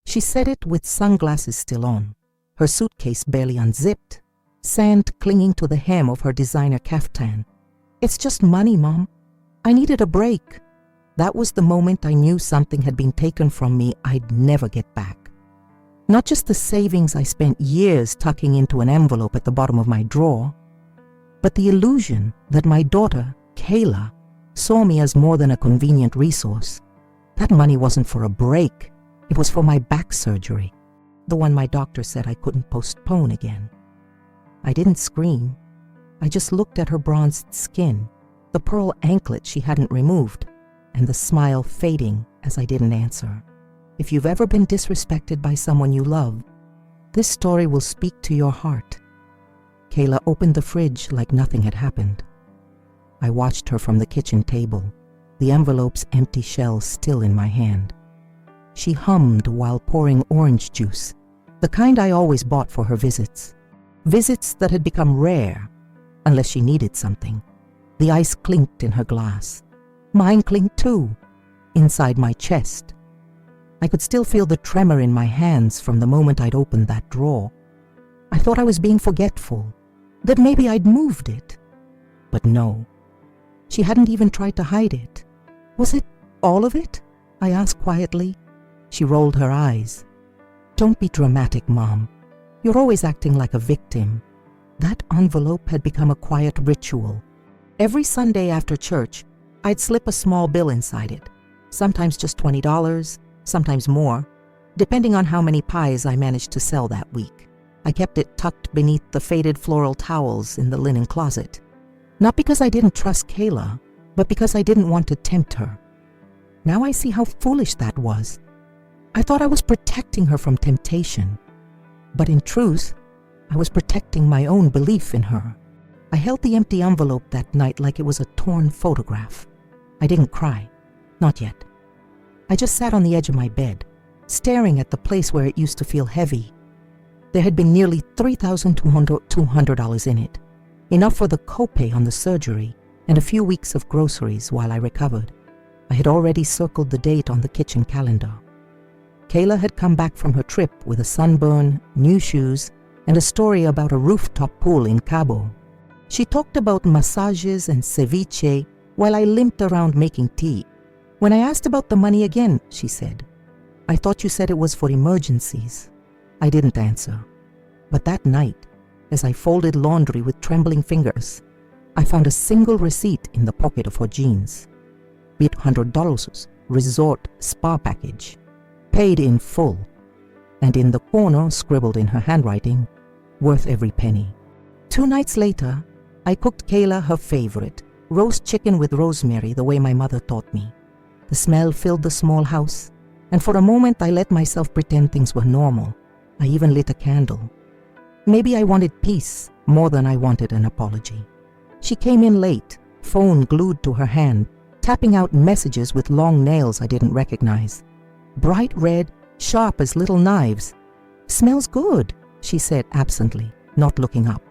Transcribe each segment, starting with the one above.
She said it with sunglasses still on, her suitcase barely unzipped, sand clinging to the hem of her designer caftan. "It's just money, Mom. I needed a break." That was the moment I knew something had been taken from me I'd never get back. Not just the savings I spent years tucking into an envelope at the bottom of my drawer, but the illusion that my daughter, Kayla, saw me as more than a convenient resource. That money wasn't for a break. It was for my back surgery, the one my doctor said I couldn't postpone again. I didn't scream. I just looked at her bronzed skin, the pearl anklet she hadn't removed, and the smile fading as I didn't answer. If you've ever been disrespected by someone you love, this story will speak to your heart. Kayla opened the fridge like nothing had happened. I watched her from the kitchen table, the envelope's empty shell still in my hand. She hummed while pouring orange juice, the kind I always bought for her visits. Visits that had become rare, unless she needed something. The ice clinked in her glass. Mine clinked too, inside my chest. I could still feel the tremor in my hands from the moment I'd opened that drawer. I thought I was being forgetful, that maybe I'd moved it. But no, she hadn't even tried to hide it. "Was it all of it?" I asked quietly. She rolled her eyes. "Don't be dramatic, Mom. You're always acting like a victim." That envelope had become a quiet ritual. Every Sunday after church, I'd slip a small bill inside it, sometimes just $20, sometimes more, depending on how many pies I managed to sell that week. I kept it tucked beneath the faded floral towels in the linen closet. Not because I didn't trust Kayla, but because I didn't want to tempt her. Now I see how foolish that was. I thought I was protecting her from temptation, but in truth, I was protecting my own belief in her. I held the empty envelope that night like it was a torn photograph. I didn't cry, not yet. I just sat on the edge of my bed, staring at the place where it used to feel heavy. There had been nearly $3,200 in it, enough for the copay on the surgery and a few weeks of groceries while I recovered. I had already circled the date on the kitchen calendar. Kayla had come back from her trip with a sunburn, new shoes, and a story about a rooftop pool in Cabo. She talked about massages and ceviche while I limped around making tea. When I asked about the money again, she said, "I thought you said it was for emergencies." I didn't answer. But that night, as I folded laundry with trembling fingers, I found a single receipt in the pocket of her jeans. $800 resort spa package, paid in full, and in the corner, scribbled in her handwriting, "Worth every penny." 2 nights later, I cooked Kayla her favorite, roast chicken with rosemary the way my mother taught me. The smell filled the small house, and for a moment I let myself pretend things were normal. I even lit a candle. Maybe I wanted peace more than I wanted an apology. She came in late, phone glued to her hand, tapping out messages with long nails I didn't recognize. Bright red, sharp as little knives. "Smells good," she said absently, not looking up.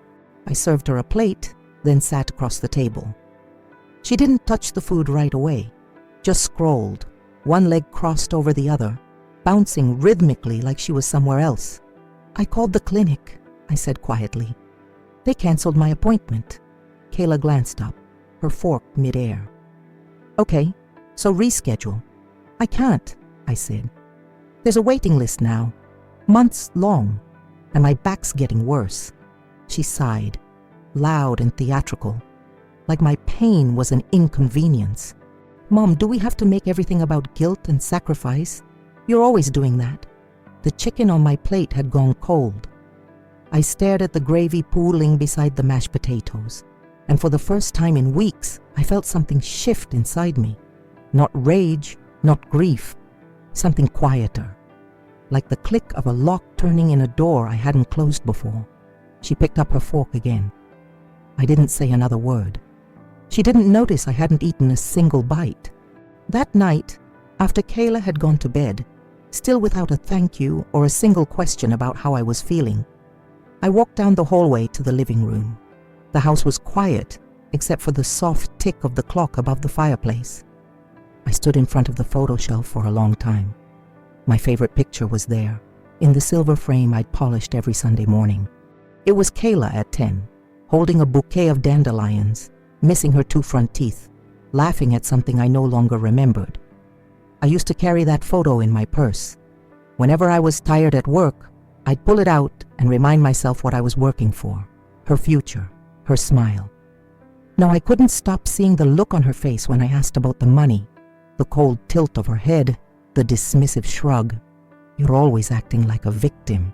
I served her a plate, then sat across the table. She didn't touch the food right away, just scrolled, one leg crossed over the other, bouncing rhythmically like she was somewhere else. "I called the clinic," I said quietly. "They canceled my appointment." Kayla glanced up, her fork midair. "Okay, so reschedule." "I can't," I said. "There's a waiting list now, months long, and my back's getting worse." She sighed, loud and theatrical, like my pain was an inconvenience. "Mom, do we have to make everything about guilt and sacrifice? You're always doing that." The chicken on my plate had gone cold. I stared at the gravy pooling beside the mashed potatoes, and for the first time in weeks, I felt something shift inside me. Not rage, not grief, something quieter, like the click of a lock turning in a door I hadn't closed before. She picked up her fork again. I didn't say another word. She didn't notice I hadn't eaten a single bite. That night, after Kayla had gone to bed, still without a thank you or a single question about how I was feeling, I walked down the hallway to the living room. The house was quiet, except for the soft tick of the clock above the fireplace. I stood in front of the photo shelf for a long time. My favorite picture was there, in the silver frame I'd polished every Sunday morning. It was Kayla at 10, holding a bouquet of dandelions, missing her 2 front teeth, laughing at something I no longer remembered. I used to carry that photo in my purse. Whenever I was tired at work, I'd pull it out and remind myself what I was working for, her future, her smile. Now I couldn't stop seeing the look on her face when I asked about the money, the cold tilt of her head, the dismissive shrug. "You're always acting like a victim."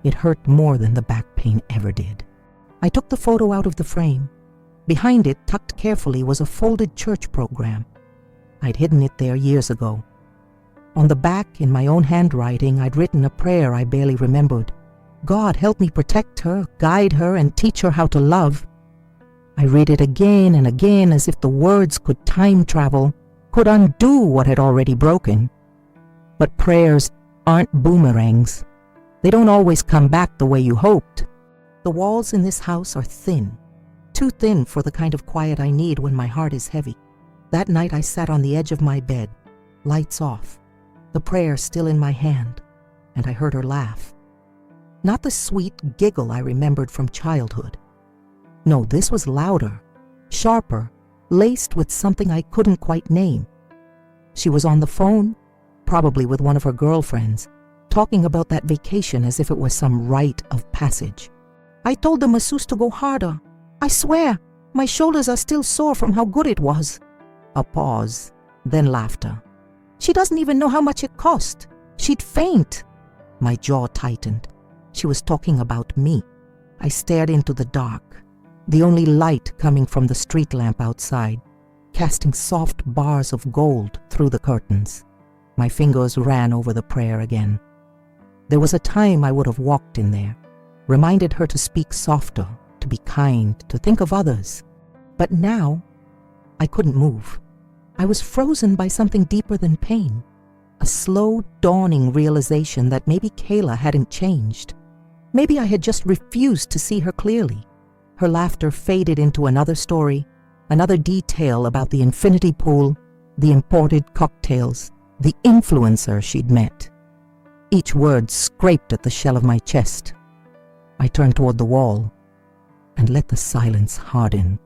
It hurt more than the back pain ever did. I took the photo out of the frame. Behind it, tucked carefully, was a folded church program. I'd hidden it there years ago. On the back, in my own handwriting, I'd written a prayer I barely remembered. "God, help me protect her, guide her, and teach her how to love." I read it again and again as if the words could time travel, could undo what had already broken. But prayers aren't boomerangs. They don't always come back the way you hoped. The walls in this house are thin, too thin for the kind of quiet I need when my heart is heavy. That night I sat on the edge of my bed, lights off, the prayer still in my hand, and I heard her laugh. Not the sweet giggle I remembered from childhood. No, this was louder, sharper, laced with something I couldn't quite name. She was on the phone, probably with one of her girlfriends, talking about that vacation as if it was some rite of passage. "I told the masseuse to go harder. I swear, my shoulders are still sore from how good it was." A pause, then laughter. "She doesn't even know how much it cost. She'd faint." My jaw tightened. She was talking about me. I stared into the dark, the only light coming from the street lamp outside, casting soft bars of gold through the curtains. My fingers ran over the prayer again. There was a time I would have walked in there, reminded her to speak softer, to be kind, to think of others. But now, I couldn't move. I was frozen by something deeper than pain, a slow dawning realization that maybe Kayla hadn't changed. Maybe I had just refused to see her clearly. Her laughter faded into another story, another detail about the infinity pool, the imported cocktails, the influencer she'd met. Each word scraped at the shell of my chest. I turned toward the wall and let the silence harden.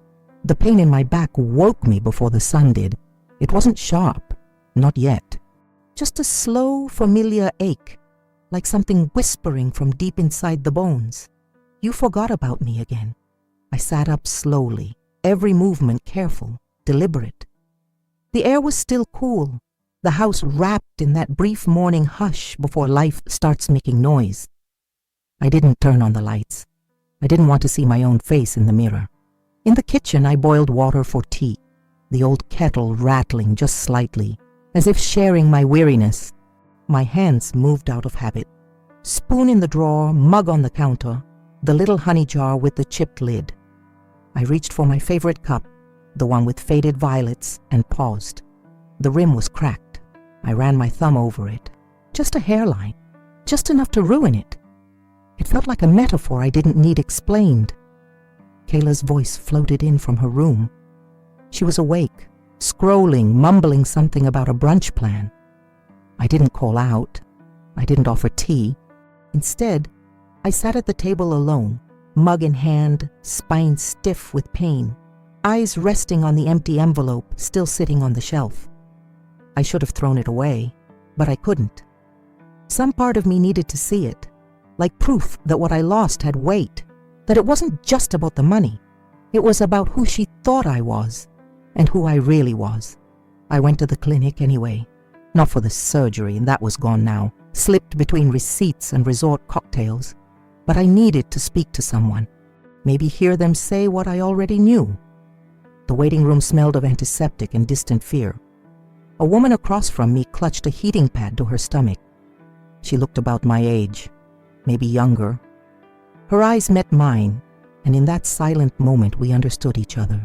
The pain in my back woke me before the sun did. It wasn't sharp, not yet. Just a slow, familiar ache, like something whispering from deep inside the bones. "You forgot about me again." I sat up slowly, every movement careful, deliberate. The air was still cool, the house wrapped in that brief morning hush before life starts making noise. I didn't turn on the lights. I didn't want to see my own face in the mirror. In the kitchen, I boiled water for tea, the old kettle rattling just slightly, as if sharing my weariness. My hands moved out of habit. Spoon in the drawer, mug on the counter, the little honey jar with the chipped lid. I reached for my favorite cup, the one with faded violets, and paused. The rim was cracked. I ran my thumb over it. Just a hairline, just enough to ruin it. It felt like a metaphor I didn't need explained. Kayla's voice floated in from her room. She was awake, scrolling, mumbling something about a brunch plan. I didn't call out. I didn't offer tea. Instead, I sat at the table alone, mug in hand, spine stiff with pain, eyes resting on the empty envelope still sitting on the shelf. I should have thrown it away, but I couldn't. Some part of me needed to see it, like proof that what I lost had weight, that it wasn't just about the money. It was about who she thought I was and who I really was. I went to the clinic anyway, not for the surgery, and that was gone now, slipped between receipts and resort cocktails. But I needed to speak to someone, maybe hear them say what I already knew. The waiting room smelled of antiseptic and distant fear. A woman across from me clutched a heating pad to her stomach. She looked about my age, maybe younger. Her eyes met mine, and in that silent moment we understood each other.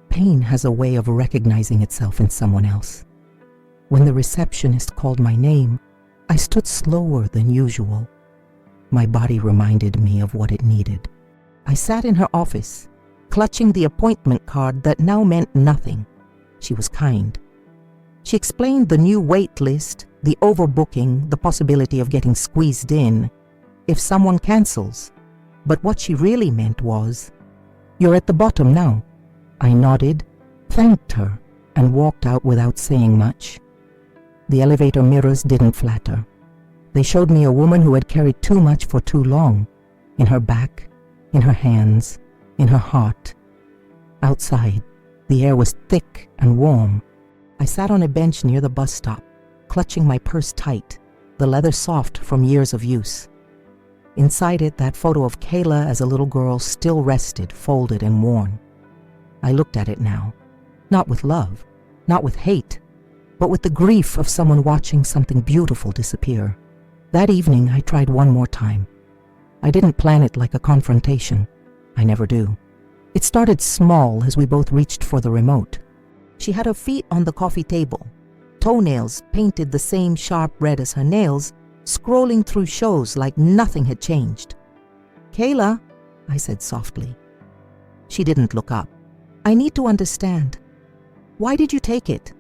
Pain has a way of recognizing itself in someone else. When the receptionist called my name, I stood slower than usual. My body reminded me of what it needed. I sat in her office, clutching the appointment card that now meant nothing. She was kind. She explained the new wait list, The overbooking, the possibility of getting squeezed in, if someone cancels. But what she really meant was, "You're at the bottom now." I nodded, thanked her, and walked out without saying much. The elevator mirrors didn't flatter. They showed me a woman who had carried too much for too long, in her back, in her hands, in her heart. Outside, the air was thick and warm. I sat on a bench near the bus stop, clutching my purse tight, the leather soft from years of use. Inside it, that photo of Kayla as a little girl still rested, folded and worn. I looked at it now, not with love, not with hate, but with the grief of someone watching something beautiful disappear. That evening, I tried one more time. I didn't plan it like a confrontation. I never do. It started small as we both reached for the remote. She had her feet on the coffee table, toenails painted the same sharp red as her nails, scrolling through shows like nothing had changed. "Kayla," I said softly. She didn't look up. "I need to understand. Why did you take it?"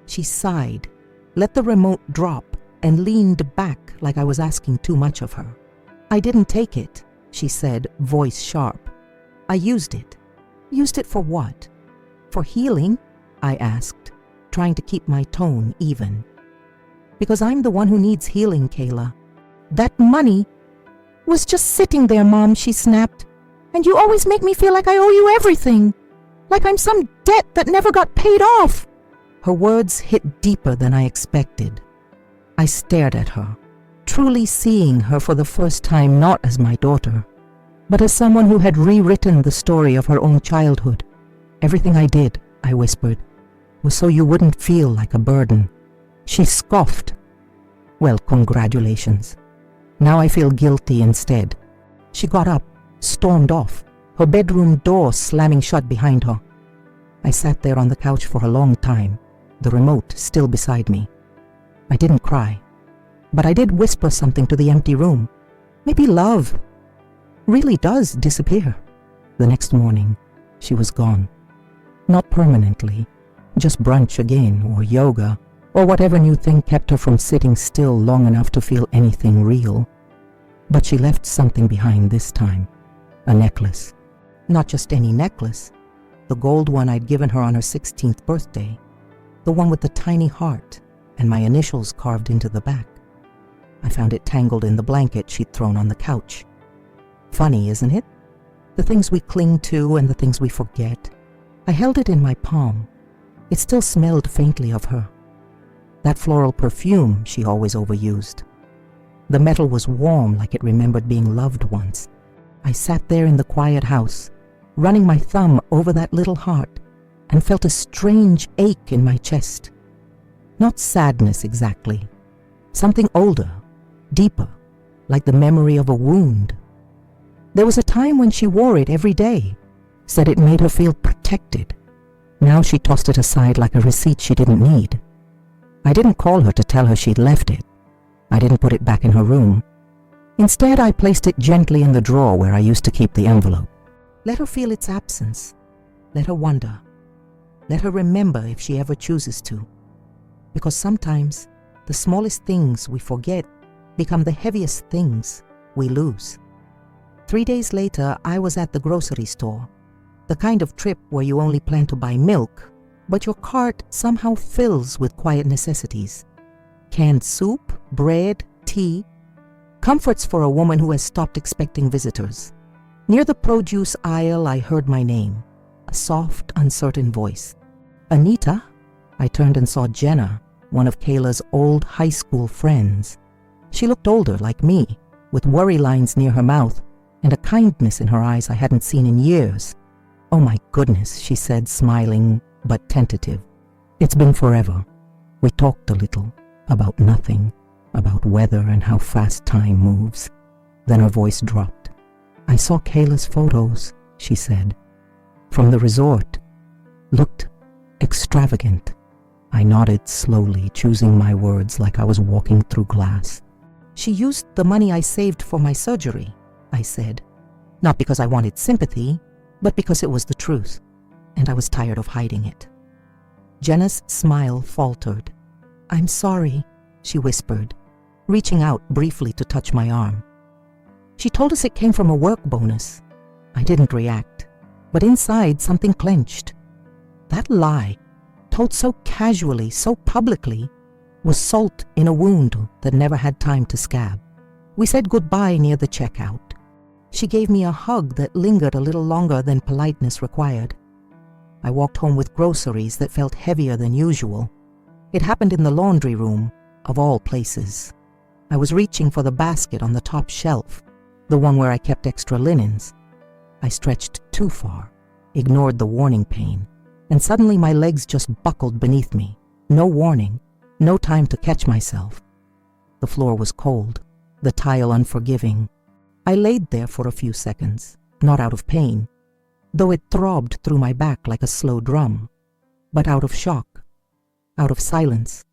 She sighed, let the remote drop, and leaned back like I was asking too much of her. "I didn't take it," she said, voice sharp. "I used it." "Used it for what?" "For healing?" I asked, trying to keep my tone even. "Because I'm the one who needs healing, Kayla. That money was just sitting there, Mom," she snapped. "And you always make me feel like I owe you everything. Like I'm some debt that never got paid off." Her words hit deeper than I expected. I stared at her, truly seeing her for the first time not as my daughter, but as someone who had rewritten the story of her own childhood. "Everything I did," I whispered, "was so you wouldn't feel like a burden." She scoffed. "Well, congratulations. Now I feel guilty instead." She got up, stormed off, her bedroom door slamming shut behind her. I sat there on the couch for a long time, the remote still beside me. I didn't cry, but I did whisper something to the empty room. Maybe love really does disappear. The next morning, she was gone. Not permanently, just brunch again, or yoga, or whatever new thing kept her from sitting still long enough to feel anything real. But she left something behind this time. A necklace. Not just any necklace. The gold one I'd given her on her 16th birthday. The one with the tiny heart and my initials carved into the back. I found it tangled in the blanket she'd thrown on the couch. Funny, isn't it? The things we cling to and the things we forget. I held it in my palm. It still smelled faintly of her. That floral perfume she always overused. The metal was warm like it remembered being loved once. I sat there in the quiet house, running my thumb over that little heart, and felt a strange ache in my chest. Not sadness exactly. Something older, deeper, like the memory of a wound. There was a time when she wore it every day, said it made her feel protected. Now she tossed it aside like a receipt she didn't need. I didn't call her to tell her she'd left it. I didn't put it back in her room. Instead, I placed it gently in the drawer where I used to keep the envelope. Let her feel its absence. Let her wonder. Let her remember if she ever chooses to. Because sometimes the smallest things we forget become the heaviest things we lose. 3 days later, I was at the grocery store. The kind of trip where you only plan to buy milk, but your cart somehow fills with quiet necessities. Canned soup, bread, tea. Comforts for a woman who has stopped expecting visitors. Near the produce aisle, I heard my name. A soft, uncertain voice. "Anita?" I turned and saw Jenna, one of Kayla's old high school friends. She looked older, like me, with worry lines near her mouth and a kindness in her eyes I hadn't seen in years. "Oh my goodness," she said, smiling but tentative. "It's been forever." We talked a little, about nothing, about weather and how fast time moves. Then her voice dropped. "I saw Kayla's photos," she said. "From the resort. Looked extravagant." I nodded slowly, choosing my words like I was walking through glass. "She used the money I saved for my surgery," I said. Not because I wanted sympathy, but because it was the truth, and I was tired of hiding it. Jenna's smile faltered. "I'm sorry. she whispered, reaching out briefly to touch my arm. She told us it came from a work bonus. I didn't react, but inside something clenched. That lie, told so casually, so publicly, was salt in a wound that never had time to scab. We said goodbye near the checkout. She gave me a hug that lingered a little longer than politeness required. I walked home with groceries that felt heavier than usual. It happened in the laundry room, of all places. I was reaching for the basket on the top shelf, the one where I kept extra linens. I stretched too far, ignored the warning pain, and suddenly my legs just buckled beneath me. No warning, no time to catch myself. The floor was cold, the tile unforgiving. I laid there for a few seconds, not out of pain, though it throbbed through my back like a slow drum, but out of shock, out of silence.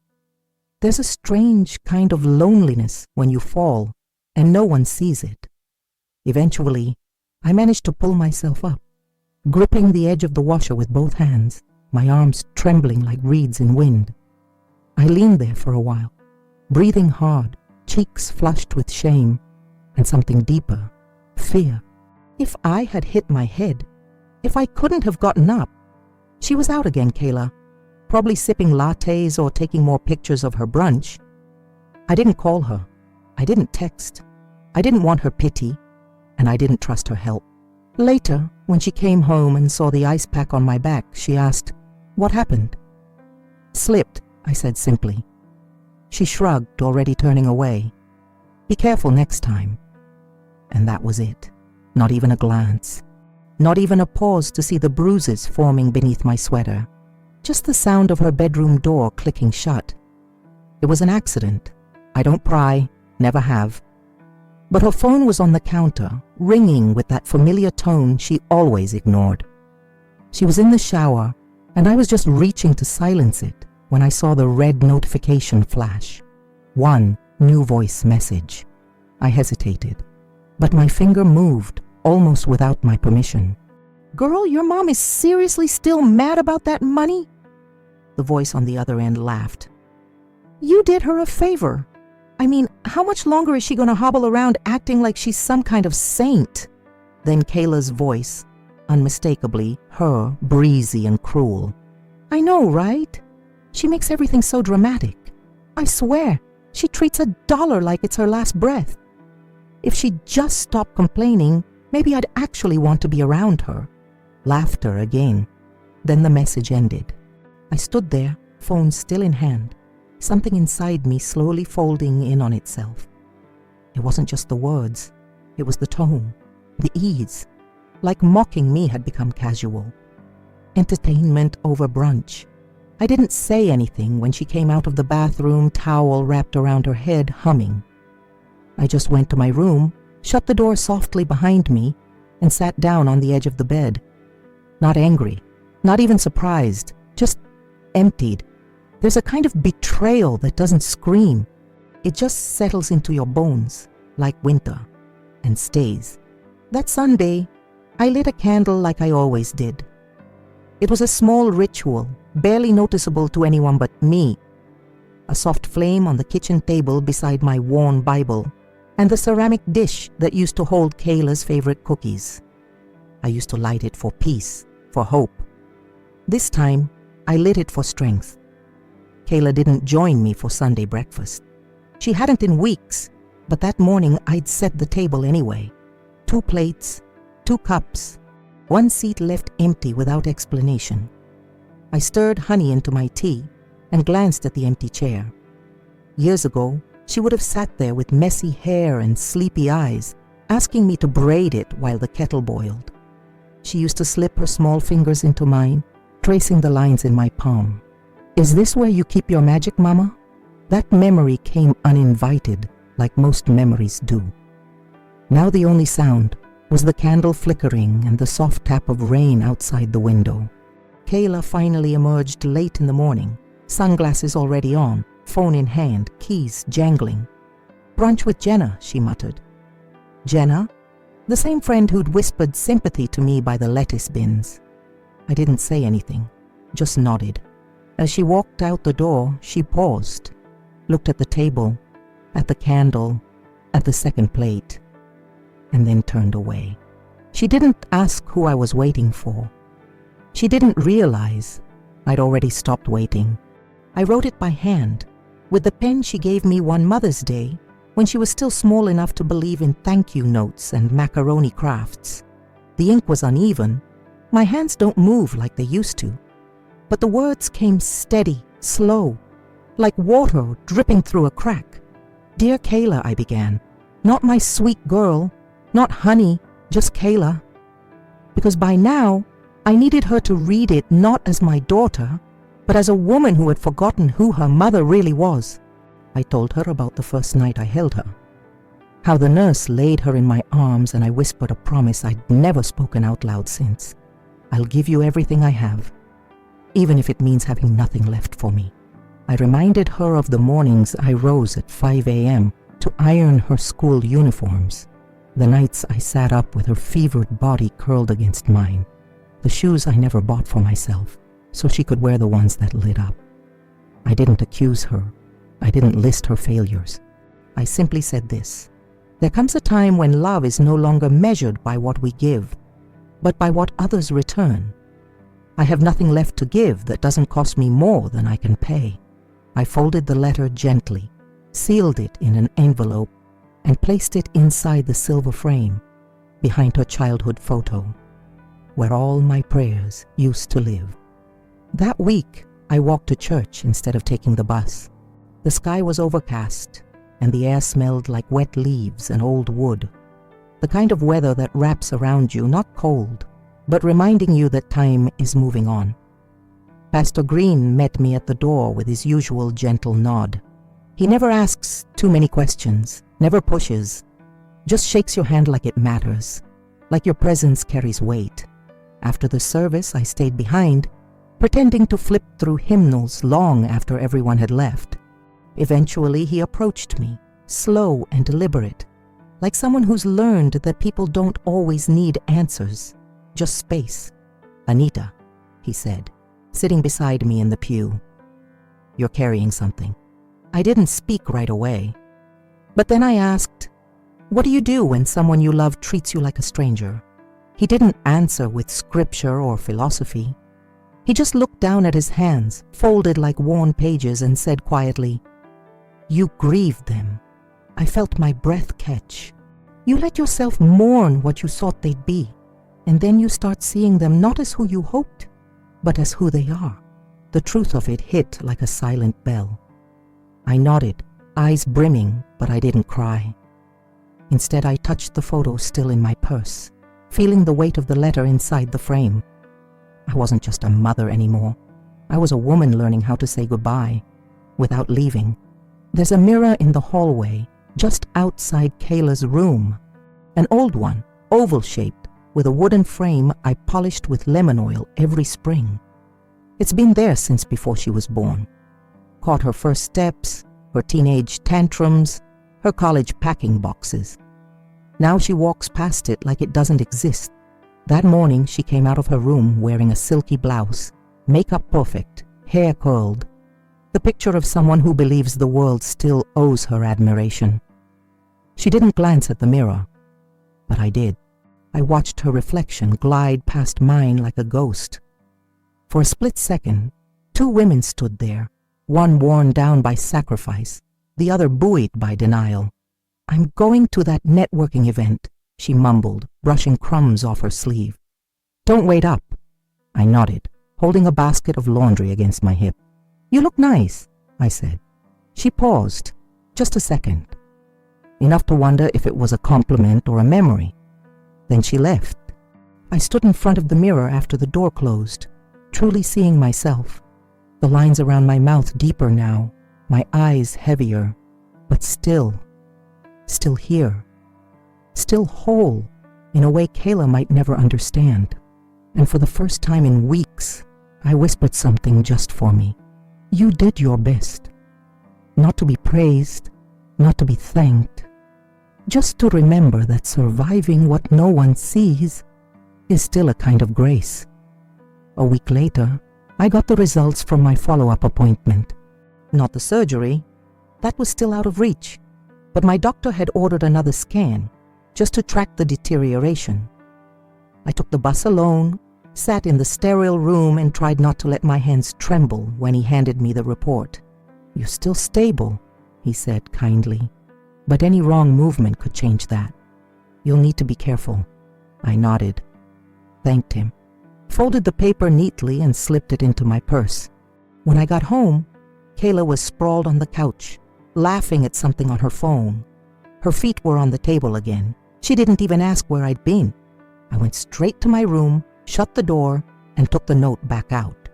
There's a strange kind of loneliness when you fall and no one sees it. Eventually, I managed to pull myself up, gripping the edge of the washer with both hands, my arms trembling like reeds in wind. I leaned there for a while, breathing hard, cheeks flushed with shame, and something deeper, fear. If I had hit my head, if I couldn't have gotten up. She was out again, Kayla, probably sipping lattes or taking more pictures of her brunch. I didn't call her. I didn't text. I didn't want her pity, and I didn't trust her help. Later, when she came home and saw the ice pack on my back, she asked, "What happened?" "Slipped," I said simply. She shrugged, already turning away. "Be careful next time." And that was it. Not even a glance. Not even a pause to see the bruises forming beneath my sweater. Just the sound of her bedroom door clicking shut. It was an accident. I don't pry, never have. But her phone was on the counter, ringing with that familiar tone she always ignored. She was in the shower, and I was just reaching to silence it when I saw the red notification flash. One new voice message. I hesitated, but my finger moved almost without my permission. "Girl, your mom is seriously still mad about that money?" The voice on the other end laughed. "You did her a favor. I mean, how much longer is she going to hobble around acting like she's some kind of saint?" Then Kayla's voice, unmistakably her, breezy and cruel. "I know, right? She makes everything so dramatic. I swear, she treats $1 like it's her last breath. If she'd just stop complaining, maybe I'd actually want to be around her." Laughter again. Then the message ended. I stood there, phone still in hand, something inside me slowly folding in on itself. It wasn't just the words, it was the tone, the ease, like mocking me had become casual. Entertainment over brunch. I didn't say anything when she came out of the bathroom, towel wrapped around her head, humming. I just went to my room, shut the door softly behind me, and sat down on the edge of the bed. Not angry, not even surprised, just emptied. There's a kind of betrayal that doesn't scream. It just settles into your bones, like winter, and stays. That Sunday, I lit a candle like I always did. It was a small ritual, barely noticeable to anyone but me. A soft flame on the kitchen table beside my worn Bible, and the ceramic dish that used to hold Kayla's favorite cookies. I used to light it for peace, for hope. This time, I lit it for strength. Kayla didn't join me for Sunday breakfast. She hadn't in weeks, but that morning I'd set the table anyway. 2 plates, 2 cups, 1 seat left empty without explanation. I stirred honey into my tea and glanced at the empty chair. Years ago, she would have sat there with messy hair and sleepy eyes, asking me to braid it while the kettle boiled. She used to slip her small fingers into mine, tracing the lines in my palm. "Is this where you keep your magic, Mama?" That memory came uninvited, like most memories do. Now the only sound was the candle flickering and the soft tap of rain outside the window. Kayla finally emerged late in the morning, sunglasses already on, phone in hand, keys jangling. "Brunch with Jenna," she muttered. Jenna? The same friend who'd whispered sympathy to me by the lettuce bins. I didn't say anything, just nodded. As she walked out the door, she paused. looked at the table, at the candle, at the second plate, and then turned away. She didn't ask who I was waiting for. She didn't realize I'd already stopped waiting. I wrote it by hand, with the pen she gave me one Mother's Day when she was still small enough to believe in thank you notes and macaroni crafts. The ink was uneven. My hands don't move like they used to. But the words came steady, slow, like water dripping through a crack. "Dear Kayla," I began. Not my sweet girl, not honey, just Kayla. Because by now, I needed her to read it not as my daughter, but as a woman who had forgotten who her mother really was. I told her about the first night I held her, how the nurse laid her in my arms and I whispered a promise I'd never spoken out loud since. "I'll give you everything I have, even if it means having nothing left for me." I reminded her of the mornings I rose at 5 a.m. to iron her school uniforms, the nights I sat up with her fevered body curled against mine, the shoes I never bought for myself so she could wear the ones that lit up. I didn't accuse her. I didn't list her failures. I simply said this: there comes a time when love is no longer measured by what we give, but by what others return. I have nothing left to give that doesn't cost me more than I can pay. I folded the letter gently, sealed it in an envelope, and placed it inside the silver frame, behind her childhood photo, where all my prayers used to live. That week, I walked to church instead of taking the bus. The sky was overcast, and the air smelled like wet leaves and old wood, the kind of weather that wraps around you, not cold, but reminding you that time is moving on. Pastor Green met me at the door with his usual gentle nod. He never asks too many questions, never pushes, just shakes your hand like it matters, like your presence carries weight. After the service, I stayed behind, pretending to flip through hymnals long after everyone had left. Eventually, he approached me, slow and deliberate, like someone who's learned that people don't always need answers, just space. "Anita," he said, sitting beside me in the pew. "You're carrying something." I didn't speak right away. But then I asked, "What do you do when someone you love treats you like a stranger?" He didn't answer with scripture or philosophy. He just looked down at his hands, folded like worn pages, and said quietly, "You grieve them." I felt my breath catch. You let yourself mourn what you thought they'd be, and then you start seeing them not as who you hoped, but as who they are. The truth of it hit like a silent bell. I nodded, eyes brimming, but I didn't cry. Instead, I touched the photo still in my purse, feeling the weight of the letter inside the frame. I wasn't just a mother anymore. I was a woman learning how to say goodbye without leaving. There's a mirror in the hallway, just outside Kayla's room. An old one, oval-shaped, with a wooden frame I polished with lemon oil every spring. It's been there since before she was born. Caught her first steps, her teenage tantrums, her college packing boxes. Now she walks past it like it doesn't exist. That morning, she came out of her room wearing a silky blouse, makeup perfect, hair curled, the picture of someone who believes the world still owes her admiration. She didn't glance at the mirror, but I did. I watched her reflection glide past mine like a ghost. For a split second, two women stood there, one worn down by sacrifice, the other buoyed by denial. "I'm going to that networking event," she mumbled, brushing crumbs off her sleeve. "Don't wait up." I nodded, holding a basket of laundry against my hip. "You look nice," I said. She paused, just a second, enough to wonder if it was a compliment or a memory. Then she left. I stood in front of the mirror after the door closed, truly seeing myself. The lines around my mouth deeper now, my eyes heavier, but still here. Still whole, in a way Kayla might never understand. And for the first time in weeks, I whispered something just for me. You did your best. Not to be praised, not to be thanked. Just to remember that surviving what no one sees is still a kind of grace. A week later, I got the results from my follow-up appointment. Not the surgery, That was still out of reach, but my doctor had ordered another scan just to track the deterioration. I took the bus alone, sat in the sterile room, and tried not to let my hands tremble when he handed me the report. "You're still stable," he said kindly, "but any wrong movement could change that. You'll need to be careful." I nodded, thanked him, folded the paper neatly and slipped it into my purse. When I got home, Kayla was sprawled on the couch, laughing at something on her phone. Her feet were on the table again. She didn't even ask where I'd been. I went straight to my room, shut the door, and took the note back out.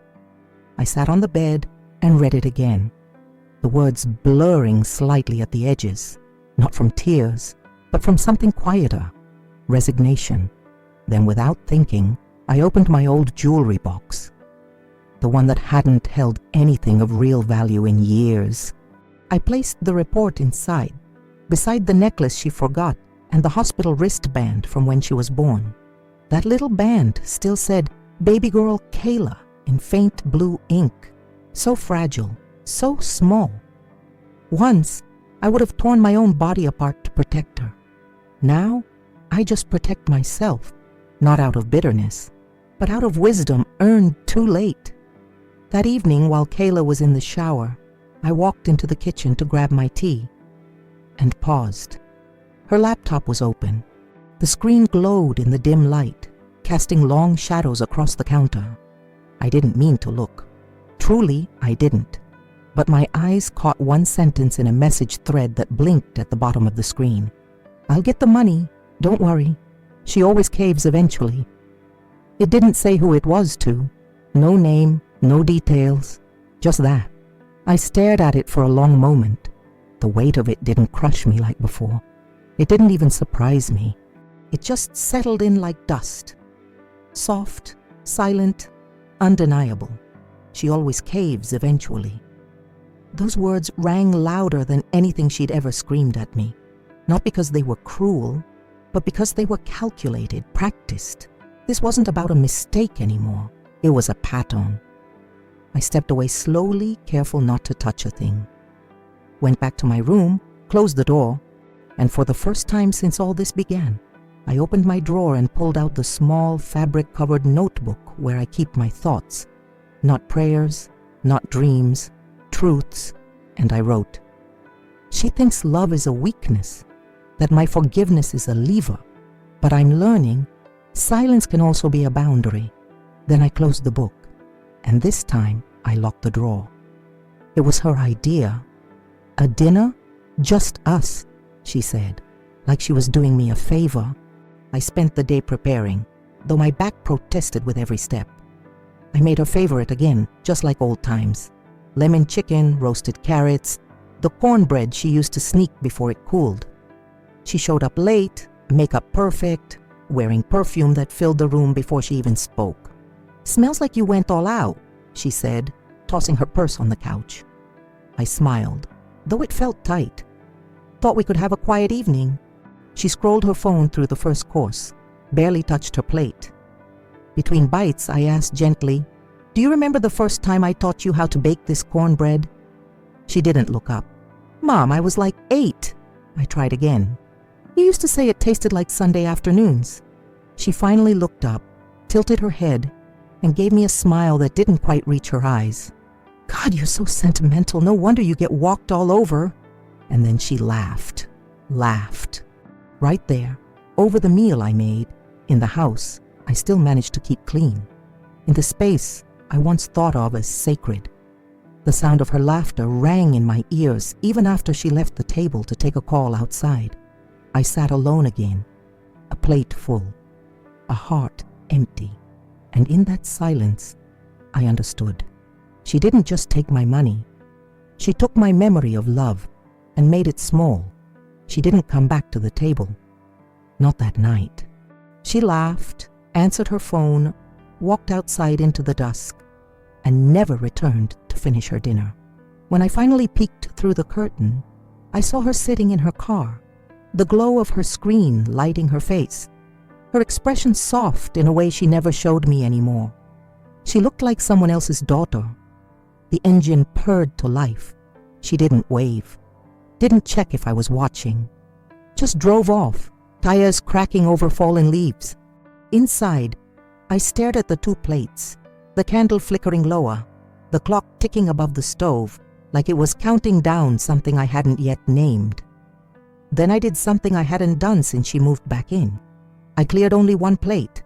I sat on the bed and read it again, the words blurring slightly at the edges, not from tears, but from something quieter, resignation. Then, without thinking, I opened my old jewelry box, the one that hadn't held anything of real value in years. I placed the report inside, beside the necklace she forgot and the hospital wristband from when she was born. That little band still said "Baby Girl Kayla" in faint blue ink, so fragile, so small. Once, I would have torn my own body apart to protect her. Now, I just protect myself, not out of bitterness, but out of wisdom earned too late. That evening, while Kayla was in the shower, I walked into the kitchen to grab my tea and paused. Her laptop was open. The screen glowed in the dim light, casting long shadows across the counter. I didn't mean to look. Truly, I didn't. But my eyes caught one sentence in a message thread that blinked at the bottom of the screen. "I'll get the money, don't worry. She always caves eventually." It didn't say who it was to. No name, no details, just that. I stared at it for a long moment. The weight of it didn't crush me like before. It didn't even surprise me. It just settled in like dust. Soft, silent, undeniable. She always caves eventually. Those words rang louder than anything she'd ever screamed at me. Not because they were cruel, but because they were calculated, practiced. This wasn't about a mistake anymore. It was a pattern. I stepped away slowly, careful not to touch a thing. Went back to my room, closed the door, and for the first time since all this began, I opened my drawer and pulled out the small fabric-covered notebook where I keep my thoughts. Not prayers, not dreams, truths, and I wrote, "She thinks love is a weakness, that my forgiveness is a lever, but I'm learning silence can also be a boundary." Then I closed the book, and this time I locked the drawer. It was her idea. "A dinner? Just us," she said, like she was doing me a favor. I spent the day preparing, though my back protested with every step. I made her favorite again, just like old times. Lemon chicken, roasted carrots, the cornbread she used to sneak before it cooled. She showed up late, makeup perfect, wearing perfume that filled the room before she even spoke. "Smells like you went all out," she said, tossing her purse on the couch. I smiled, though it felt tight. "Thought we could have a quiet evening." She scrolled her phone through the first course, barely touched her plate. Between bites, I asked gently, "Do you remember the first time I taught you how to bake this cornbread?" She didn't look up. "Mom, I was like 8. I tried again. "You used to say it tasted like Sunday afternoons." She finally looked up, tilted her head, and gave me a smile that didn't quite reach her eyes. "God, you're so sentimental. No wonder you get walked all over." And then she laughed. Right there, over the meal I made, in the house I still managed to keep clean, in the space I once thought of as sacred. The sound of her laughter rang in my ears even after she left the table to take a call outside. I sat alone again, a plate full, a heart empty, and in that silence, I understood. She didn't just take my money. She took my memory of love and made it small. She didn't come back to the table. Not that night. She laughed, answered her phone, walked outside into the dusk, and never returned to finish her dinner. When I finally peeked through the curtain, I saw her sitting in her car, the glow of her screen lighting her face, her expression soft in a way she never showed me anymore. She looked like someone else's daughter. The engine purred to life. She didn't wave. Didn't check if I was watching. Just drove off, tires cracking over fallen leaves. Inside, I stared at the 2 plates, the candle flickering lower, the clock ticking above the stove, like it was counting down something I hadn't yet named. Then I did something I hadn't done since she moved back in. I cleared only 1 plate.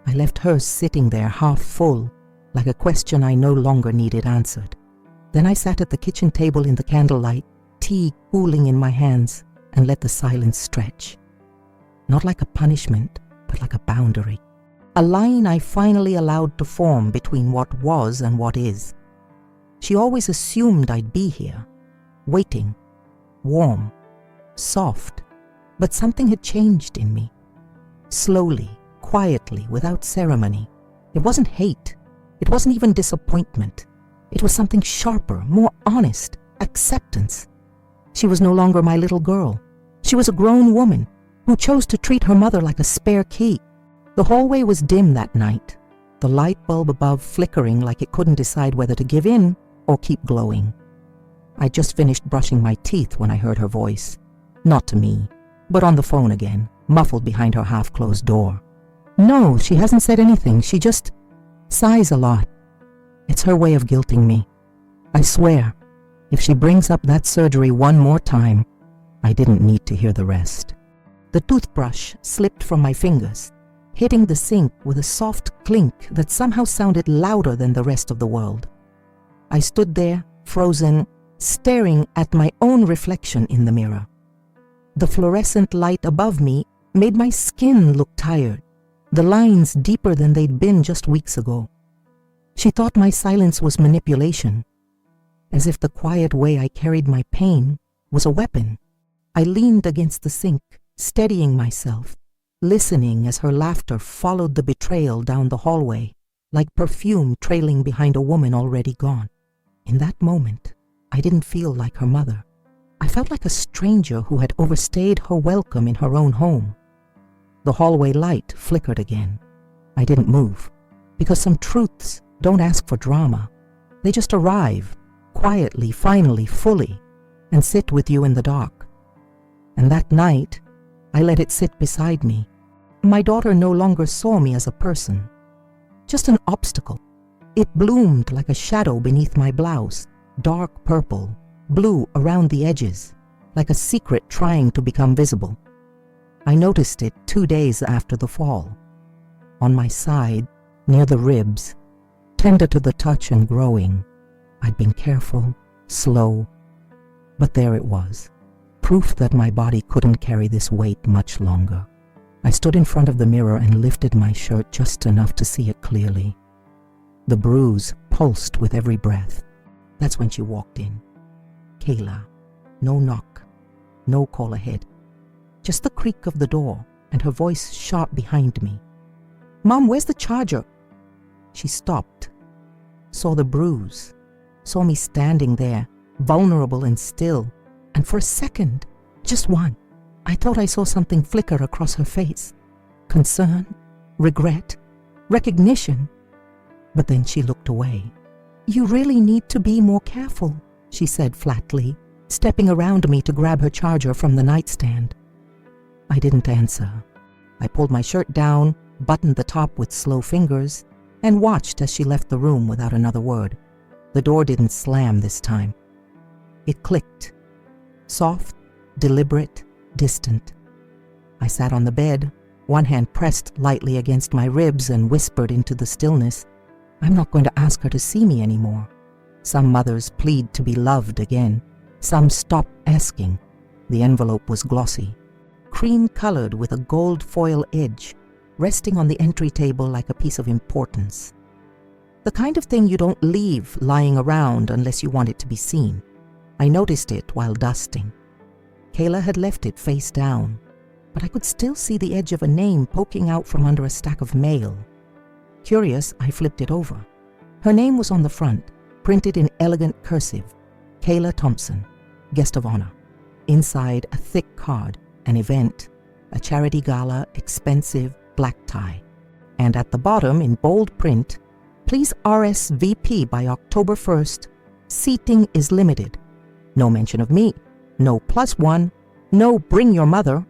I left hers sitting there half full, like a question I no longer needed answered. Then I sat at the kitchen table in the candlelight, tea cooling in my hands, and let the silence stretch. Not like a punishment, but like a boundary. A line I finally allowed to form between what was and what is. She always assumed I'd be here, waiting, warm, soft, but something had changed in me. Slowly, quietly, without ceremony. It wasn't hate. It wasn't even disappointment. It was something sharper, more honest, acceptance. She was no longer my little girl. She was a grown woman who chose to treat her mother like a spare key. The hallway was dim that night, the light bulb above flickering like it couldn't decide whether to give in or keep glowing. I just finished brushing my teeth when I heard her voice. Not to me, but on the phone again, muffled behind her half-closed door. No, she hasn't said anything. She just sighs a lot. It's her way of guilting me. I swear, if she brings up that surgery one more time, I didn't need to hear the rest. The toothbrush slipped from my fingers, hitting the sink with a soft clink that somehow sounded louder than the rest of the world. I stood there, frozen, staring at my own reflection in the mirror. The fluorescent light above me made my skin look tired, the lines deeper than they'd been just weeks ago. She thought my silence was manipulation, as if the quiet way I carried my pain was a weapon. I leaned against the sink, steadying myself, listening as her laughter followed the betrayal down the hallway, like perfume trailing behind a woman already gone. In that moment, I didn't feel like her mother. I felt like a stranger who had overstayed her welcome in her own home. The hallway light flickered again. I didn't move, because some truths don't ask for drama. They just arrive, quietly, finally, fully, and sit with you in the dark. And that night, I let it sit beside me. My daughter no longer saw me as a person, just an obstacle. It bloomed like a shadow beneath my blouse, dark purple, blue around the edges, like a secret trying to become visible. I noticed it 2 days after the fall. On my side, near the ribs, tender to the touch and growing. I'd been careful, slow, but there it was, proof that my body couldn't carry this weight much longer. I stood in front of the mirror and lifted my shirt just enough to see it clearly. The bruise pulsed with every breath. That's when she walked in. Kayla. No knock, no call ahead. Just the creak of the door and her voice sharp behind me. "Mom, where's the charger?" She stopped, saw the bruise, saw me standing there, vulnerable and still, and for a second, just one, I thought I saw something flicker across her face. Concern, regret, recognition. But then she looked away. "You really need to be more careful," she said flatly, stepping around me to grab her charger from the nightstand. I didn't answer. I pulled my shirt down, buttoned the top with slow fingers, and watched as she left the room without another word. The door didn't slam this time. It clicked. Soft, deliberate, distant. I sat on the bed, one hand pressed lightly against my ribs, and whispered into the stillness, "I'm not going to ask her to see me anymore." Some mothers plead to be loved again. Some stop asking. The envelope was glossy, cream-colored with a gold foil edge, resting on the entry table like a piece of importance. The kind of thing you don't leave lying around unless you want it to be seen. I noticed it while dusting. Kayla had left it face down, but I could still see the edge of a name poking out from under a stack of mail. Curious, I flipped it over. Her name was on the front, printed in elegant cursive. Kayla Thompson, guest of honor. Inside, a thick card, an event, a charity gala, expensive, black tie. And at the bottom, in bold print, "Please RSVP by October 1st. Seating is limited." No mention of me, No +1, no bring your mother.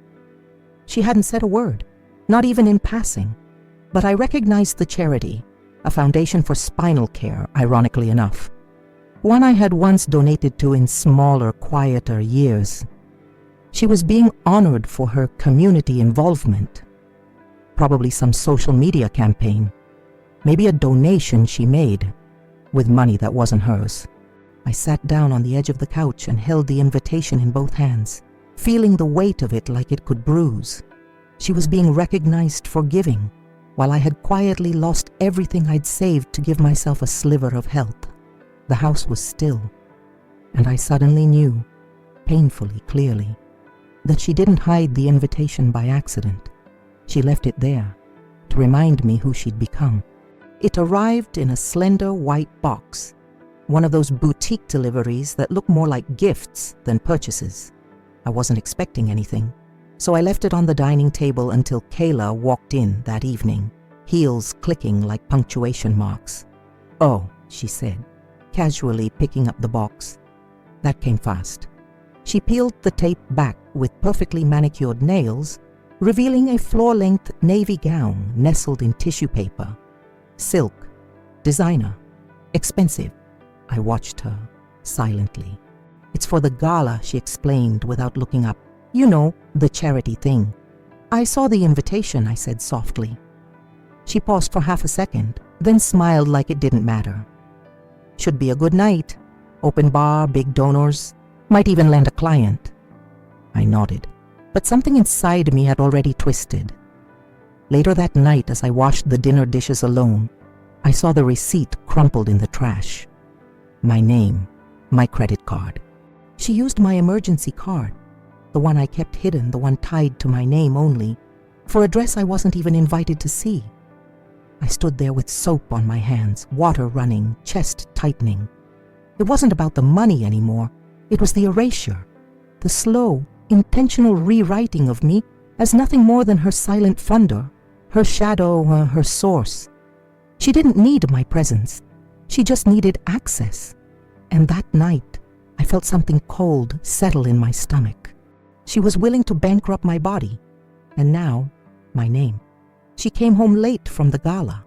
She hadn't said a word, not even in passing, but I recognized the charity, a foundation for spinal care, ironically enough. One I had once donated to in smaller, quieter years. She was being honored for her community involvement. Probably some social media campaign. Maybe a donation she made, with money that wasn't hers. I sat down on the edge of the couch and held the invitation in both hands, feeling the weight of it like it could bruise. She was being recognized for giving, while I had quietly lost everything I'd saved to give myself a sliver of health. The house was still, and I suddenly knew, painfully clearly, that she didn't hide the invitation by accident. She left it there to remind me who she'd become. It arrived in a slender white box, one of those boutique deliveries that look more like gifts than purchases. I wasn't expecting anything, so I left it on the dining table until Kayla walked in that evening, heels clicking like punctuation marks. "Oh," she said, casually picking up the box. That came fast. She peeled the tape back with perfectly manicured nails, revealing a floor-length navy gown nestled in tissue paper. Silk, designer, expensive. I watched her, silently. "It's for the gala," she explained without looking up. "You know, the charity thing." "I saw the invitation," I said softly. She paused for half a second, then smiled like it didn't matter. "Should be a good night. Open bar, big donors. Might even land a client." I nodded, but something inside me had already twisted. Later that night, as I washed the dinner dishes alone, I saw the receipt crumpled in the trash. My name, my credit card. She used my emergency card, the one I kept hidden, the one tied to my name only, for a dress I wasn't even invited to see. I stood there with soap on my hands, water running, chest tightening. It wasn't about the money anymore. It was the erasure, the slow, intentional rewriting of me as nothing more than her silent funder, her shadow, her source. She didn't need my presence. She just needed access. And that night, I felt something cold settle in my stomach. She was willing to bankrupt my body, and now, my name. She came home late from the gala.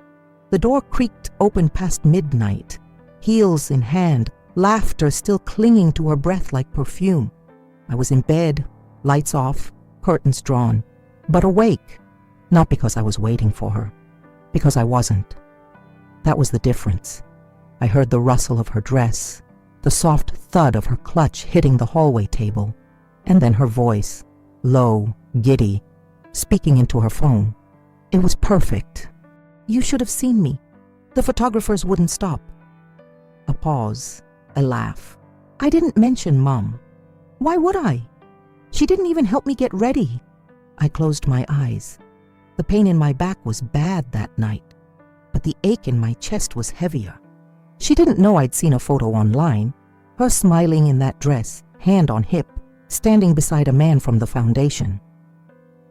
The door creaked open past midnight, heels in hand, laughter still clinging to her breath like perfume. I was in bed, lights off, curtains drawn, but awake, not because I was waiting for her, because I wasn't. That was the difference. I heard the rustle of her dress, the soft thud of her clutch hitting the hallway table, and then her voice, low, giddy, speaking into her phone. It was perfect. "You should have seen me. The photographers wouldn't stop." A pause, a laugh. "I didn't mention Mom. Why would I? She didn't even help me get ready." I closed my eyes. The pain in my back was bad that night, but the ache in my chest was heavier. She didn't know I'd seen a photo online, her smiling in that dress, hand on hip, standing beside a man from the foundation.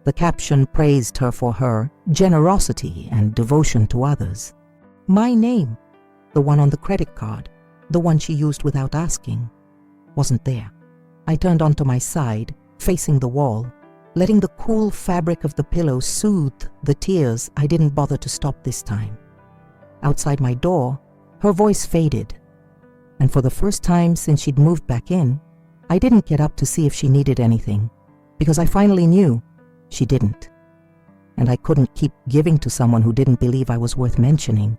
The caption praised her for her generosity and devotion to others. My name, the one on the credit card, the one she used without asking, wasn't there. I turned onto my side, facing the wall, letting the cool fabric of the pillow soothe the tears I didn't bother to stop this time. Outside my door, her voice faded, and for the first time since she'd moved back in, I didn't get up to see if she needed anything, because I finally knew she didn't. And I couldn't keep giving to someone who didn't believe I was worth mentioning.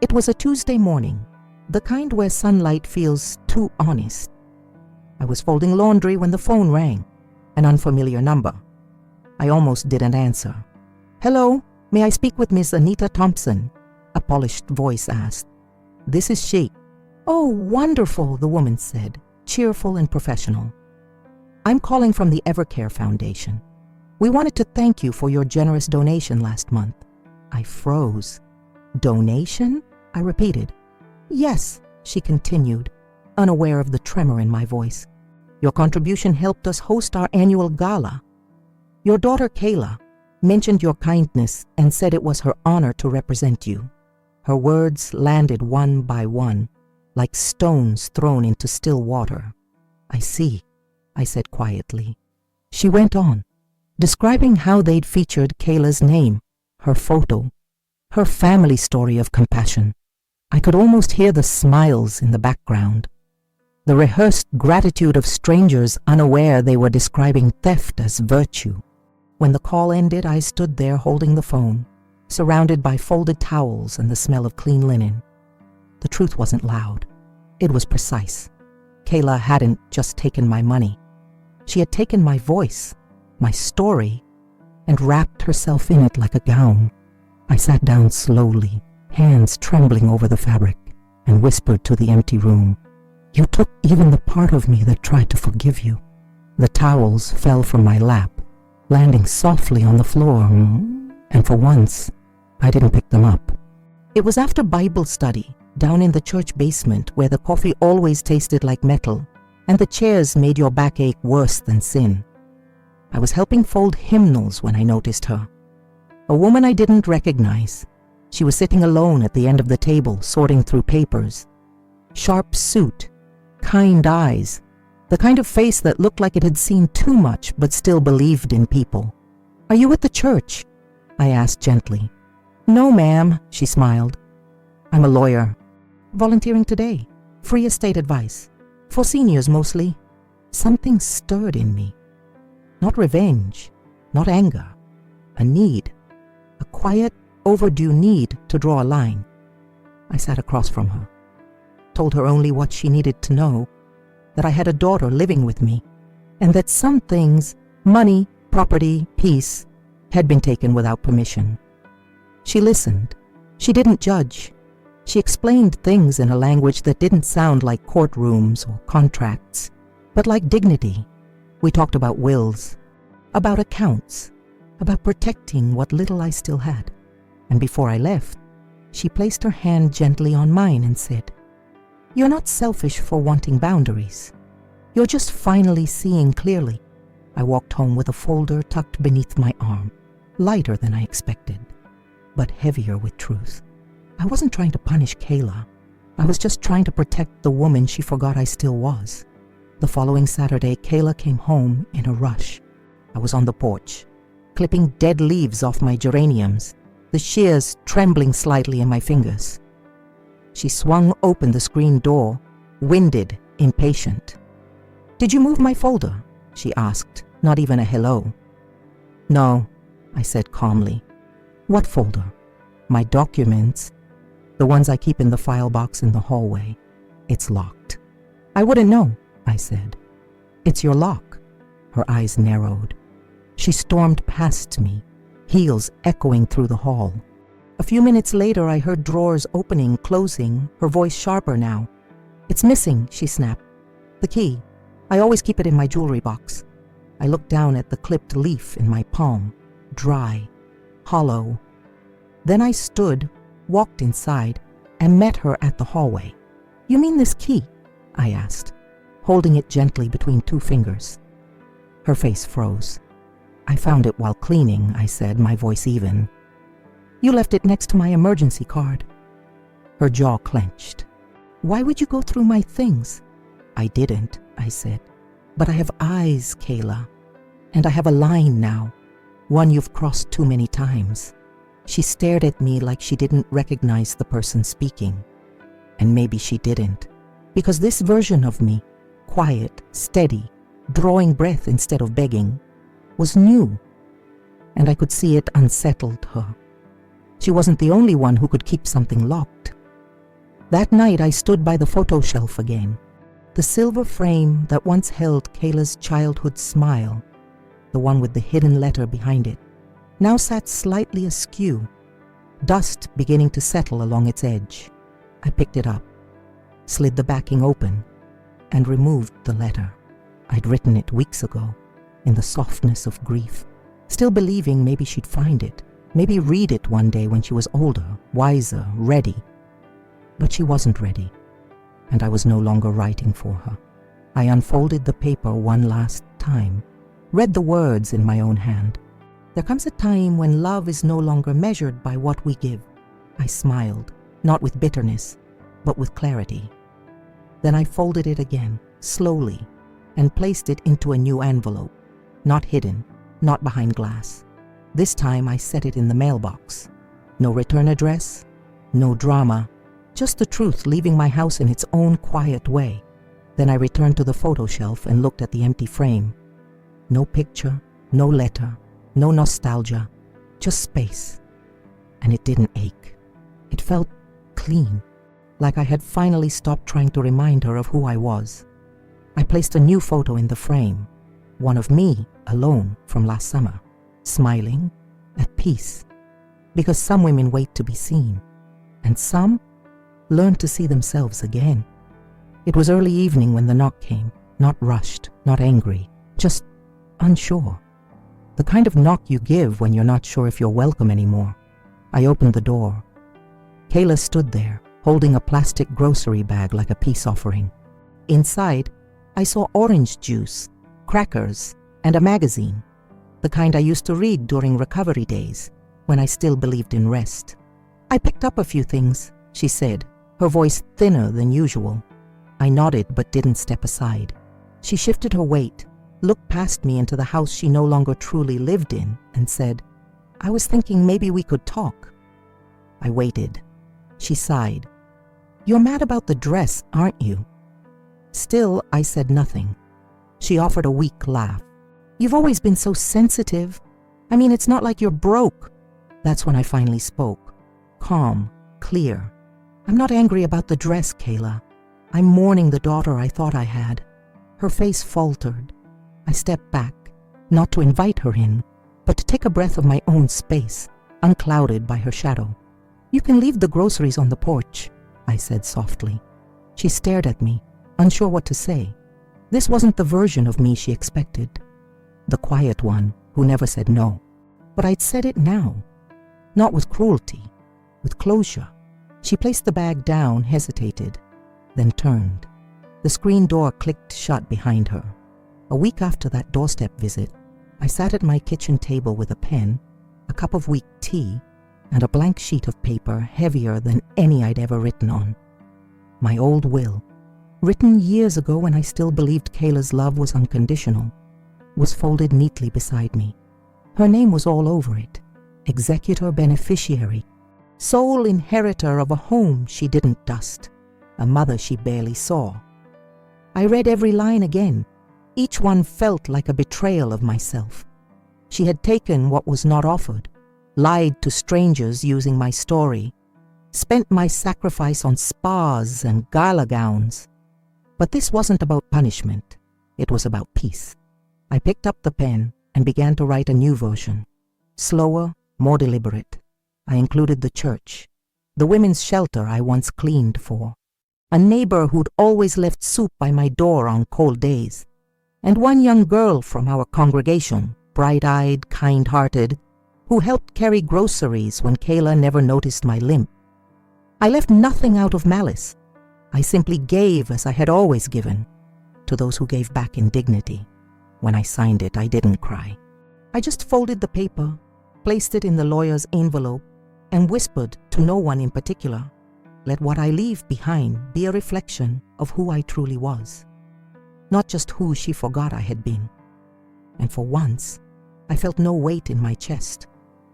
It was a Tuesday morning, the kind where sunlight feels too honest. I was folding laundry when the phone rang, an unfamiliar number. I almost didn't answer. "Hello, may I speak with Miss Anita Thompson?" a polished voice asked. "This is she." "Oh, wonderful," the woman said, cheerful and professional. "I'm calling from the Evercare Foundation. We wanted to thank you for your generous donation last month." I froze. "Donation?" I repeated. "Yes," she continued, unaware of the tremor in my voice. "Your contribution helped us host our annual gala. Your daughter Kayla mentioned your kindness and said it was her honor to represent you." Her words landed one by one, like stones thrown into still water. "I see. I said quietly. She went on, describing how they'd featured Kayla's name, her photo, her family story of compassion. I could almost hear the smiles in the background, the rehearsed gratitude of strangers unaware they were describing theft as virtue. When the call ended, I stood there holding the phone, surrounded by folded towels and the smell of clean linen. The truth wasn't loud. It was precise. Kayla hadn't just taken my money. She had taken my voice, my story, and wrapped herself in it like a gown. I sat down slowly, hands trembling over the fabric, and whispered to the empty room, "You took even the part of me that tried to forgive you." The towels fell from my lap, landing softly on the floor, and for once, I didn't pick them up. It was after Bible study, down in the church basement where the coffee always tasted like metal, and the chairs made your back ache worse than sin. I was helping fold hymnals when I noticed her. A woman I didn't recognize. She was sitting alone at the end of the table, sorting through papers. Sharp suit, kind eyes, the kind of face that looked like it had seen too much but still believed in people. "Are you at the church?" I asked gently. "No, ma'am," she smiled. "I'm a lawyer. Volunteering today. Free estate advice. For seniors mostly." Something stirred in me. Not revenge, not anger. A need. A quiet, overdue need to draw a line. I sat across from her. Told her only what she needed to know, that I had a daughter living with me, and that some things, money, property, peace, had been taken without permission. She listened. She didn't judge. She explained things in a language that didn't sound like courtrooms or contracts, but like dignity. We talked about wills, about accounts, about protecting what little I still had. And before I left, she placed her hand gently on mine and said, "You're not selfish for wanting boundaries. You're just finally seeing clearly." I walked home with a folder tucked beneath my arm, lighter than I expected, but heavier with truth. I wasn't trying to punish Kayla. I was just trying to protect the woman she forgot I still was. The following Saturday, Kayla came home in a rush. I was on the porch, clipping dead leaves off my geraniums, the shears trembling slightly in my fingers. She swung open the screen door, winded, impatient. "Did you move my folder?" she asked, not even a hello. "No," I said calmly. "What folder?" "My documents, the ones I keep in the file box in the hallway. It's locked." "I wouldn't know," I said. "It's your lock." Her eyes narrowed. She stormed past me, heels echoing through the hall. A few minutes later, I heard drawers opening, closing, her voice sharper now. "It's missing," she snapped. "The key. I always keep it in my jewelry box." I looked down at the clipped leaf in my palm, dry, hollow. Then I stood, walked inside, and met her at the hallway. "You mean this key?" I asked, holding it gently between two fingers. Her face froze. "I found it while cleaning," I said, my voice even. "You left it next to my emergency card." Her jaw clenched. "Why would you go through my things?" "I didn't," I said. "But I have eyes, Kayla. And I have a line now, one you've crossed too many times." She stared at me like she didn't recognize the person speaking. And maybe she didn't, because this version of me, quiet, steady, drawing breath instead of begging, was new, and I could see it unsettled her. She wasn't the only one who could keep something locked. That night I stood by the photo shelf again. The silver frame that once held Kayla's childhood smile, the one with the hidden letter behind it, now sat slightly askew, dust beginning to settle along its edge. I picked it up, slid the backing open, and removed the letter. I'd written it weeks ago, in the softness of grief, still believing maybe she'd find it, maybe read it one day when she was older, wiser, ready. But she wasn't ready, and I was no longer writing for her. I unfolded the paper one last time, read the words in my own hand. "There comes a time when love is no longer measured by what we give." I smiled, not with bitterness, but with clarity. Then I folded it again, slowly, and placed it into a new envelope, not hidden, not behind glass. This time I set it in the mailbox. No return address, no drama, just the truth leaving my house in its own quiet way. Then I returned to the photo shelf and looked at the empty frame. No picture, no letter, no nostalgia, just space. And it didn't ache. It felt clean, like I had finally stopped trying to remind her of who I was. I placed a new photo in the frame, one of me alone from last summer, smiling, at peace. Because some women wait to be seen, and some learn to see themselves again. It was early evening when the knock came, not rushed, not angry, just unsure. The kind of knock you give when you're not sure if you're welcome anymore. I opened the door. Kayla stood there, holding a plastic grocery bag like a peace offering. Inside, I saw orange juice, crackers, and a magazine, the kind I used to read during recovery days, when I still believed in rest. "I picked up a few things," she said, her voice thinner than usual. I nodded but didn't step aside. She shifted her weight, looked past me into the house she no longer truly lived in, and said, "I was thinking maybe we could talk." I waited. She sighed. "You're mad about the dress, aren't you?" Still, I said nothing. She offered a weak laugh. "You've always been so sensitive. I mean, it's not like you're broke." That's when I finally spoke. Calm, clear. "I'm not angry about the dress, Kayla. I'm mourning the daughter I thought I had." Her face faltered. I stepped back, not to invite her in, but to take a breath of my own space, unclouded by her shadow. "You can leave the groceries on the porch," I said softly. She stared at me, unsure what to say. This wasn't the version of me she expected. The quiet one who never said no. But I'd said it now. Not with cruelty, with closure. She placed the bag down, hesitated, then turned. The screen door clicked shut behind her. A week after that doorstep visit, I sat at my kitchen table with a pen, a cup of weak tea, and a blank sheet of paper heavier than any I'd ever written on. My old will, written years ago when I still believed Kayla's love was unconditional, was folded neatly beside me. Her name was all over it. Executor beneficiary, sole inheritor of a home she didn't dust, a mother she barely saw. I read every line again. Each one felt like a betrayal of myself. She had taken what was not offered, lied to strangers using my story, spent my sacrifice on spas and gala gowns. But this wasn't about punishment. It was about peace. I picked up the pen and began to write a new version. Slower, more deliberate. I included the church, the women's shelter I once cleaned for, a neighbor who'd always left soup by my door on cold days, and one young girl from our congregation, bright-eyed, kind-hearted, who helped carry groceries when Kayla never noticed my limp. I left nothing out of malice. I simply gave as I had always given, to those who gave back in dignity. When I signed it, I didn't cry. I just folded the paper, placed it in the lawyer's envelope, and whispered to no one in particular, "Let what I leave behind be a reflection of who I truly was, not just who she forgot I had been." And for once, I felt no weight in my chest,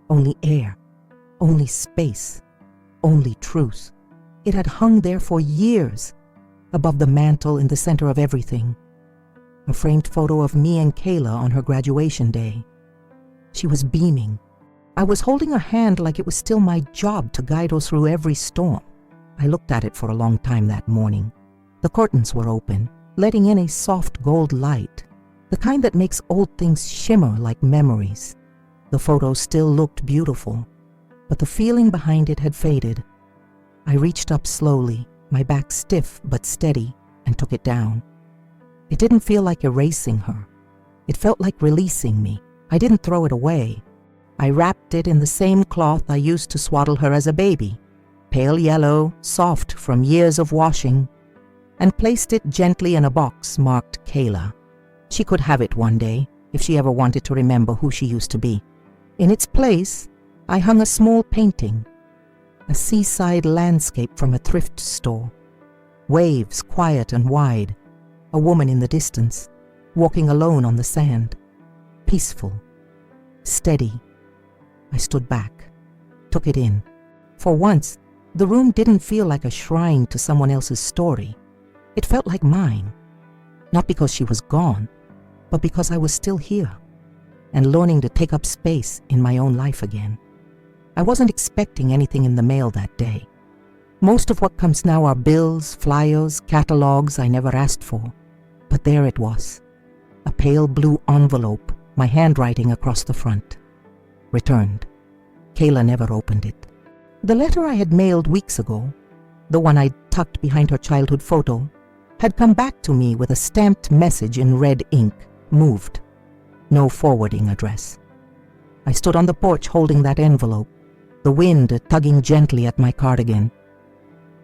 only air, only space, only truth. It had hung there for years, above the mantle in the center of everything. A framed photo of me and Kayla on her graduation day. She was beaming. I was holding her hand like it was still my job to guide her through every storm. I looked at it for a long time that morning. The curtains were open, letting in a soft gold light, the kind that makes old things shimmer like memories. The photo still looked beautiful, but the feeling behind it had faded. I reached up slowly, my back stiff but steady, and took it down. It didn't feel like erasing her. It felt like releasing me. I didn't throw it away. I wrapped it in the same cloth I used to swaddle her as a baby, pale yellow, soft from years of washing, and placed it gently in a box marked Kayla. She could have it one day, if she ever wanted to remember who she used to be. In its place, I hung a small painting, a seaside landscape from a thrift store. Waves quiet and wide, a woman in the distance, walking alone on the sand. Peaceful. Steady. I stood back, took it in. For once, the room didn't feel like a shrine to someone else's story. It felt like mine. Not because she was gone, but because I was still here and learning to take up space in my own life again. I wasn't expecting anything in the mail that day. Most of what comes now are bills, flyers, catalogs I never asked for. But there it was, a pale blue envelope, my handwriting across the front. Returned. Kayla never opened it. The letter I had mailed weeks ago, the one I'd tucked behind her childhood photo, had come back to me with a stamped message in red ink, moved. No forwarding address. I stood on the porch holding that envelope, the wind tugging gently at my cardigan.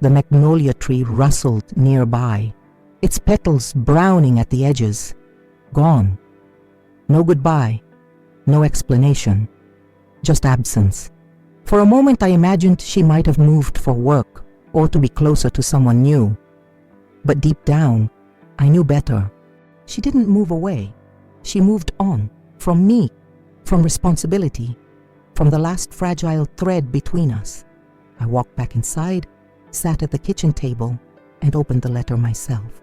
The magnolia tree rustled nearby, its petals browning at the edges. Gone. No goodbye, no explanation, just absence. For a moment I imagined she might have moved for work or to be closer to someone new. But deep down, I knew better. She didn't move away. She moved on, from me, from responsibility, from the last fragile thread between us. I walked back inside, sat at the kitchen table, and opened the letter myself.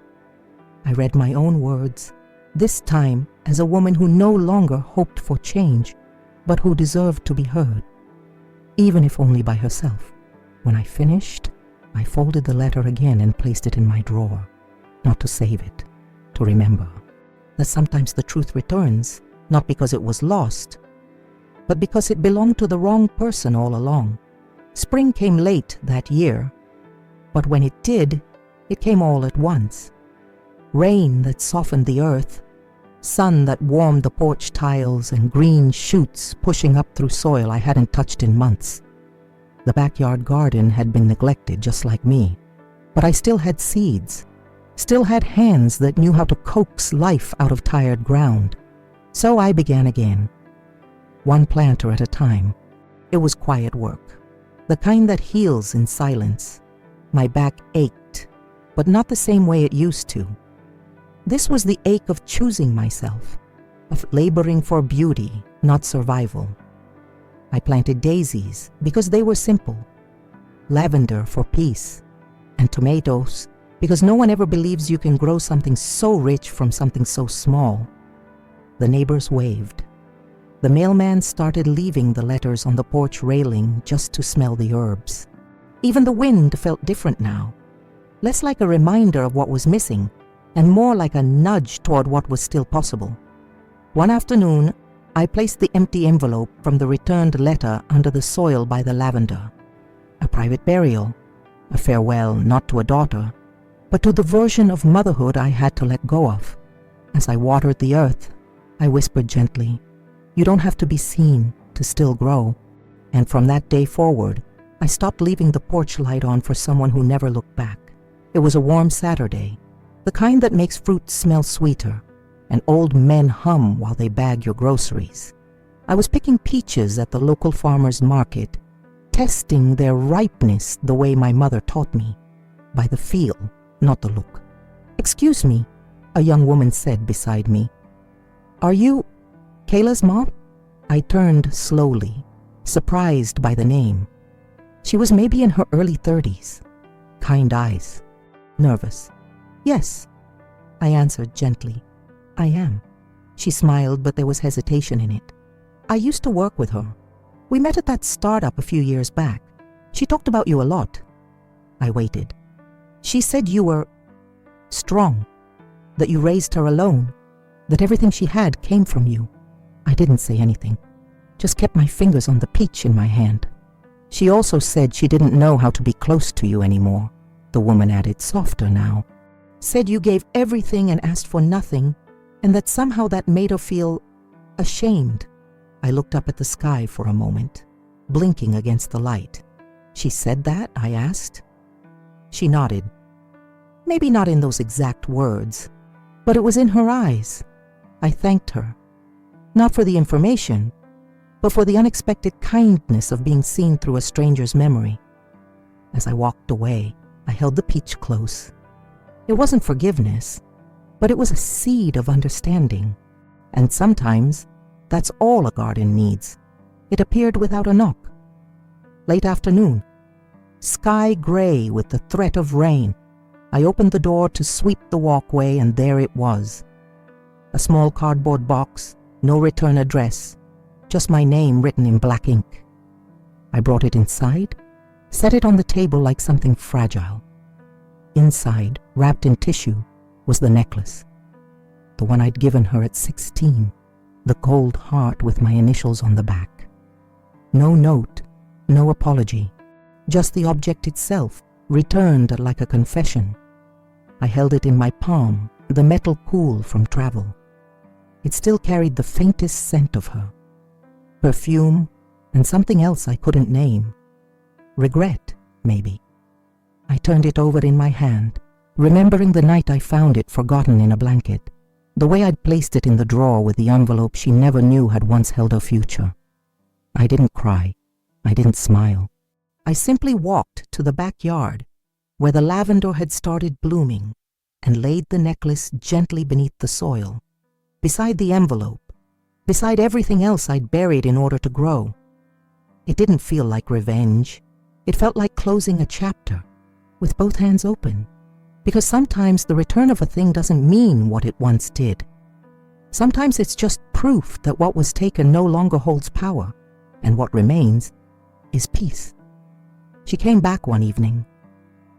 I read my own words, this time as a woman who no longer hoped for change, but who deserved to be heard, even if only by herself. When I finished, I folded the letter again and placed it in my drawer, not to save it, to remember that sometimes the truth returns, not because it was lost, but because it belonged to the wrong person all along. Spring came late that year, but when it did, it came all at once. Rain that softened the earth, sun that warmed the porch tiles, and green shoots pushing up through soil I hadn't touched in months. The backyard garden had been neglected just like me, but I still had seeds, still had hands that knew how to coax life out of tired ground. So I began again, one planter at a time. It was quiet work, the kind that heals in silence. My back ached, but not the same way it used to. This was the ache of choosing myself, of laboring for beauty, not survival. I planted daisies because they were simple, lavender for peace, and tomatoes because no one ever believes you can grow something so rich from something so small. The neighbors waved. The mailman started leaving the letters on the porch railing just to smell the herbs. Even the wind felt different now, less like a reminder of what was missing and more like a nudge toward what was still possible. One afternoon, I placed the empty envelope from the returned letter under the soil by the lavender. A private burial, a farewell not to a daughter, but to the version of motherhood I had to let go of. As I watered the earth, I whispered gently, "You don't have to be seen to still grow." And from that day forward, I stopped leaving the porch light on for someone who never looked back. It was a warm Saturday, the kind that makes fruit smell sweeter, and old men hum while they bag your groceries. I was picking peaches at the local farmer's market, testing their ripeness the way my mother taught me, by the feel, not the look. "Excuse me," a young woman said beside me. "Are you Kayla's mom?" I turned slowly, surprised by the name. She was maybe in her early 30s, kind eyes, nervous. "Yes," I answered gently. "I am." She smiled, but there was hesitation in it. "I used to work with her. We met at that startup a few years back. She talked about you a lot." I waited. "She said you were strong, that you raised her alone, that everything she had came from you." I didn't say anything, just kept my fingers on the peach in my hand. "She also said she didn't know how to be close to you anymore," the woman added, softer now. "Said you gave everything and asked for nothing, and that somehow that made her feel ashamed." I looked up at the sky for a moment, blinking against the light. "She said that?" I asked. She nodded. Maybe not in those exact words, but it was in her eyes. I thanked her, not for the information, but for the unexpected kindness of being seen through a stranger's memory. As I walked away, I held the peach close. It wasn't forgiveness, but it was a seed of understanding. And sometimes that's all a garden needs. It appeared without a knock. Late afternoon, sky gray with the threat of rain. I opened the door to sweep the walkway, and there it was. A small cardboard box, no return address, just my name written in black ink. I brought it inside, set it on the table like something fragile. Inside, wrapped in tissue, was the necklace, the one I'd given her at 16, the cold heart with my initials on the back. No note, no apology, just the object itself, returned like a confession. I held it in my palm, the metal cool from travel. It still carried the faintest scent of her. Perfume and something else I couldn't name. Regret, maybe. I turned it over in my hand, remembering the night I found it forgotten in a blanket, the way I'd placed it in the drawer with the envelope she never knew had once held her future. I didn't cry. I didn't smile. I simply walked to the backyard, where the lavender had started blooming, and laid the necklace gently beneath the soil, beside the envelope, beside everything else I'd buried in order to grow. It didn't feel like revenge. It felt like closing a chapter, with both hands open, because sometimes the return of a thing doesn't mean what it once did. Sometimes it's just proof that what was taken no longer holds power, and what remains is peace. She came back one evening,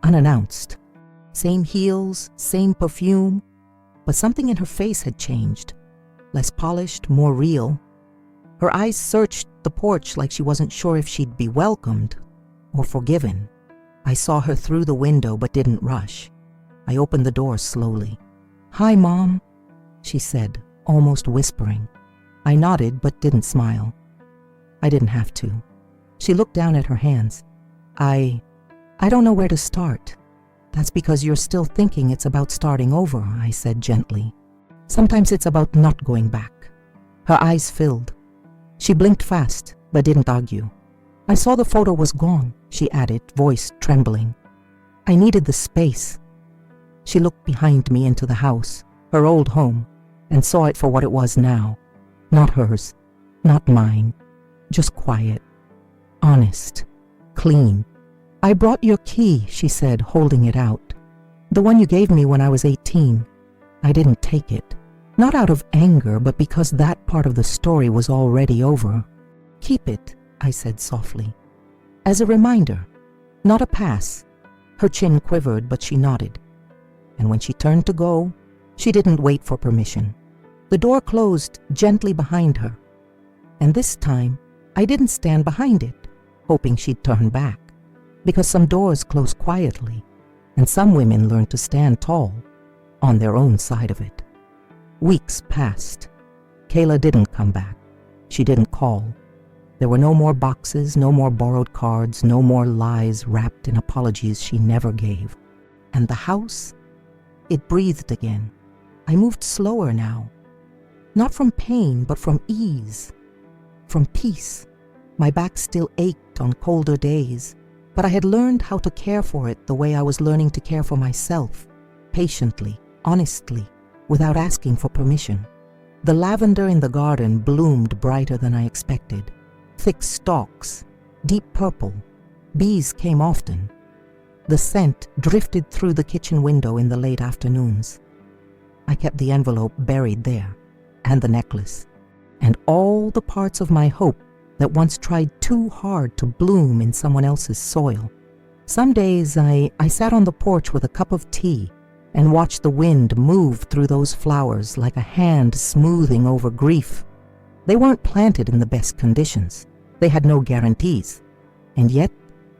unannounced. Same heels, same perfume, but something in her face had changed. Less polished, more real. Her eyes searched the porch like she wasn't sure if she'd be welcomed or forgiven. I saw her through the window but didn't rush. I opened the door slowly. "Hi, Mom," she said, almost whispering. I nodded but didn't smile. I didn't have to. She looked down at her hands. I don't know where to start. That's because you're still thinking it's about starting over," I said gently. "Sometimes it's about not going back." Her eyes filled. She blinked fast, but didn't argue. "I saw the photo was gone," she added, voice trembling. "I needed the space." She looked behind me into the house, her old home, and saw it for what it was now. Not hers, not mine, just quiet, honest, clean. "I brought your key," she said, holding it out. "The one you gave me when I was 18. I didn't take it. Not out of anger, but because that part of the story was already over. Keep it," I said softly. "As a reminder, not a pass." Her chin quivered, but she nodded. And when she turned to go, she didn't wait for permission. The door closed gently behind her. And this time, I didn't stand behind it, hoping she'd turn back. Because some doors close quietly, and some women learn to stand tall, on their own side of it. Weeks passed. Kayla didn't come back. She didn't call. There were no more boxes, no more borrowed cards, no more lies wrapped in apologies she never gave. And the house, it breathed again. I moved slower now. Not from pain, but from ease, from peace. My back still ached on colder days, but I had learned how to care for it the way I was learning to care for myself, patiently, honestly, without asking for permission. The lavender in the garden bloomed brighter than I expected. Thick stalks, deep purple. Bees came often. The scent drifted through the kitchen window in the late afternoons. I kept the envelope buried there, and the necklace, and all the parts of my hope that once tried too hard to bloom in someone else's soil. Some days I sat on the porch with a cup of tea and watched the wind move through those flowers like a hand smoothing over grief. They weren't planted in the best conditions. They had no guarantees, and yet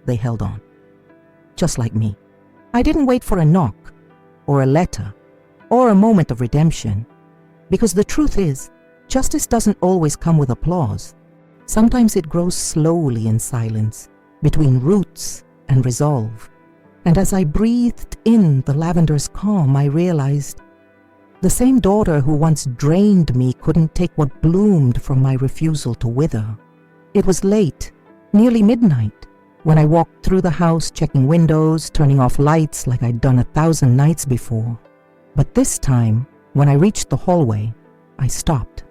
they held on. Just like me. I didn't wait for a knock, or a letter, or a moment of redemption, because the truth is, justice doesn't always come with applause. Sometimes it grows slowly in silence, between roots and resolve. And as I breathed in the lavender's calm, I realized the same daughter who once drained me couldn't take what bloomed from my refusal to wither. It was late, nearly midnight, when I walked through the house, checking windows, turning off lights like I'd done 1,000 nights before. But this time, When I reached the hallway, I stopped.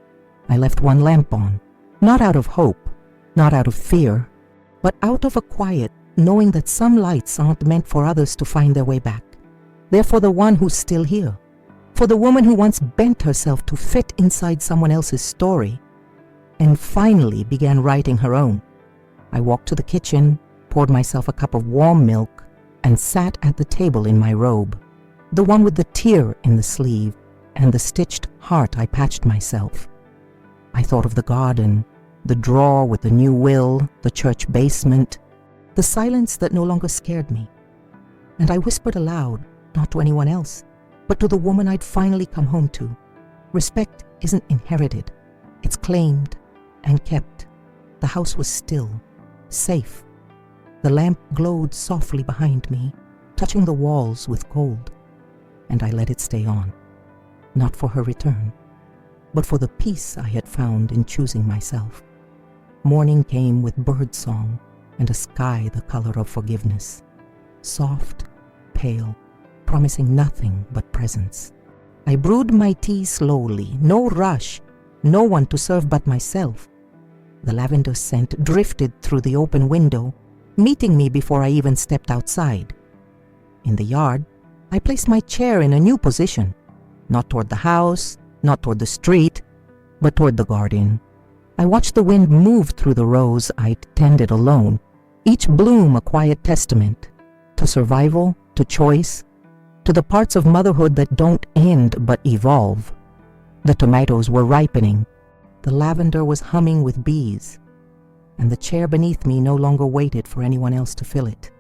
I left one lamp on, not out of hope, not out of fear, but out of a quiet, knowing that some lights aren't meant for others to find their way back. They're for the one who's still here, for the woman who once bent herself to fit inside someone else's story and finally began writing her own. I walked to the kitchen, poured myself a cup of warm milk, and sat at the table in my robe, the one with the tear in the sleeve and the stitched heart I patched myself. I thought of the garden, the drawer with the new will, the church basement, the silence that no longer scared me. And I whispered aloud, not to anyone else, but to the woman I'd finally come home to. Respect isn't inherited, it's claimed and kept. The house was still, safe. The lamp glowed softly behind me, touching the walls with gold, and I let it stay on, not for her return, but for the peace I had found in choosing myself. Morning came with birdsong and a sky the color of forgiveness, soft, pale, promising nothing but presence. I brewed my tea slowly, no rush, no one to serve but myself. The lavender scent drifted through the open window, meeting me before I even stepped outside. In the yard, I placed my chair in a new position, not toward the house, not toward the street, but toward the garden. I watched the wind move through the rows I'd tended alone, each bloom a quiet testament to survival, to choice, to the parts of motherhood that don't end but evolve. The tomatoes were ripening, the lavender was humming with bees, and the chair beneath me no longer waited for anyone else to fill it.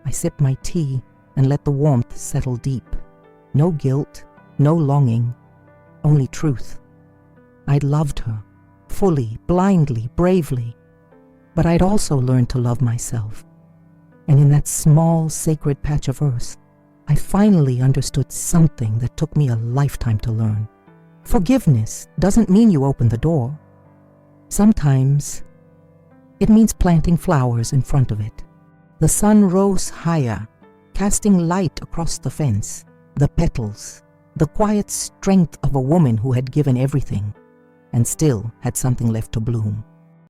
I sipped my tea and let the warmth settle deep. No guilt, no longing, only truth. I'd loved her, fully, blindly, bravely, but I'd also learned to love myself. And in that small, sacred patch of earth, I finally understood something that took me a lifetime to learn. Forgiveness doesn't mean you open the door. Sometimes it means planting flowers in front of it. The sun rose higher, casting light across the fence, the petals, the quiet strength of a woman who had given everything and still had something left to bloom.